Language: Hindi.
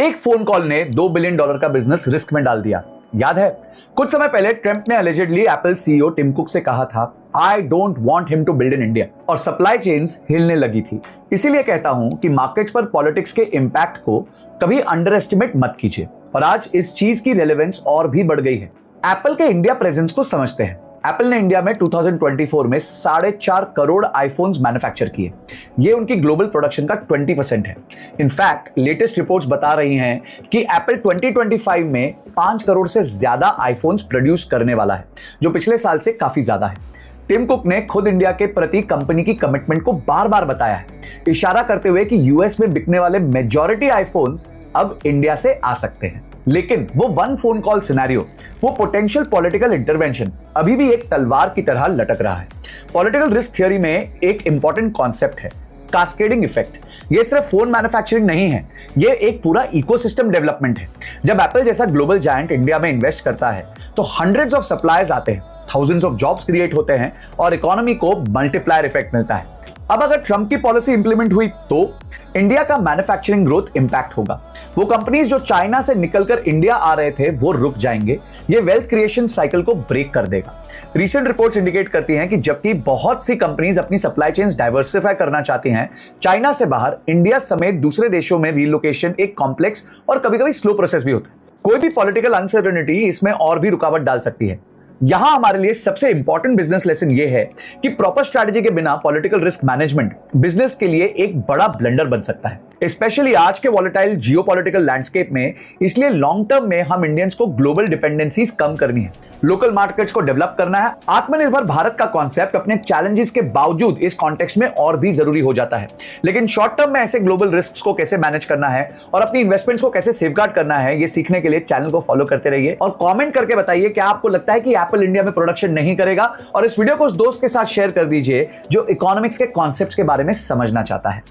एक फोन कॉल ने $2 बिलियन का बिजनेस रिस्क में डाल दिया। याद है, कुछ समय पहले ट्रंप ने allegedly Apple CEO Tim Cook से कहा था, I don't want him to build in India, और सप्लाई चेन्स हिलने लगी थी। इसीलिए कहता हूं कि मार्केट्स पर पॉलिटिक्स के इंपैक्ट को कभी अंडर एस्टिमेट मत कीजिए। और आज इस चीज की रेलेवेंस और भी बढ़ गई है। एप्पल के इंडिया प्रेजेंस को समझते हैं। एप्पल ने इंडिया में 2024 में 4.5 करोड़ आईफोन्स मैन्युफैक्चर किए। ये उनकी ग्लोबल प्रोडक्शन का 20% है। इनफैक्ट लेटेस्ट रिपोर्ट्स बता रही हैं कि एप्पल 2025 में 5 करोड़ से ज्यादा आईफोन्स प्रोड्यूस करने वाला है, जो पिछले साल से काफी ज्यादा है। टिम कुक ने खुद इंडिया के प्रति कंपनी की कमिटमेंट को बार बार बताया है, इशारा करते हुए कि यूएस में बिकने वाले मेजॉरिटी आईफोन्स अब इंडिया से आ सकते हैं। लेकिन वो वन फोन कॉल सिनेरियो, वो पोटेंशियल पॉलिटिकल इंटरवेंशन अभी भी एक तलवार की तरह लटक रहा है। पॉलिटिकल रिस्क थ्योरी में एक इंपॉर्टेंट कॉन्सेप्ट है, कास्केडिंग इफेक्ट। ये सिर्फ फोन मैन्युफैक्चरिंग नहीं है, ये एक पूरा इकोसिस्टम डेवलपमेंट है। जब एप्पल जैसा ग्लोबल जायंट इंडिया में इन्वेस्ट करता है तो हंड्रेड्स ऑफ सप्लायर्स आते हैं, थाउजेंड्स ऑफ जॉब्स क्रिएट होते हैं और इकोनॉमी को मल्टीप्लायर इफेक्ट मिलता है। अब अगर ट्रंप की पॉलिसी इंप्लीमेंट हुई तो इंडिया का मैन्युफैक्चरिंग ग्रोथ इंपैक्ट होगा। वो कंपनीज जो चाइना से निकलकर इंडिया आ रहे थे वो रुक जाएंगे। ये वेल्थ क्रिएशन साइकिल को ब्रेक कर देगा। रीसेंट रिपोर्ट्स इंडिकेट करती हैं कि जबकि बहुत सी कंपनीज अपनी सप्लाई चेन्स डाइवर्सिफाई करना चाहती हैं चाइना से बाहर, इंडिया समेत दूसरे देशों में रीलोकेशन एक कॉम्प्लेक्स और कभी-कभी स्लो प्रोसेस भी होता है। कोई भी पॉलिटिकल अनसर्टेनिटी इसमें और भी रुकावट डाल सकती है। यहां हमारे लिए सबसे इंपॉर्टेंट बिजनेस लेसन यह है कि प्रॉपर स्ट्रैटेजी के बिना पॉलिटिकल रिस्क मैनेजमेंट बिजनेस के लिए एक बड़ा ब्लंडर बन सकता है, स्पेशली आज के वॉलेटाइल जियोपॉलिटिकल लैंडस्केप में। इसलिए लॉन्ग टर्म में हम इंडियंस को ग्लोबल डिपेंडेंसीज कम करनी है, लोकल मार्केट्स को डेवलप करना है। आत्मनिर्भर भारत का कॉन्सेप्ट अपने चैलेंजेस के बावजूद इस कॉन्टेक्स्ट में और भी जरूरी हो जाता है। लेकिन शॉर्ट टर्म में ऐसे ग्लोबल रिस्क को कैसे मैनेज करना है और अपनी इन्वेस्टमेंट्स को कैसे सेफगार्ड करना है, ये सीखने के लिए चैनल को फॉलो करते रहिए और कॉमेंट करके बताइए क्या आपको लगता है कि एप्पल इंडिया में प्रोडक्शन नहीं करेगा। और इस वीडियो को उस दोस्त के साथ शेयर कर दीजिए जो इकोनॉमिक्स के कॉन्सेप्ट्स के बारे में समझना चाहता है।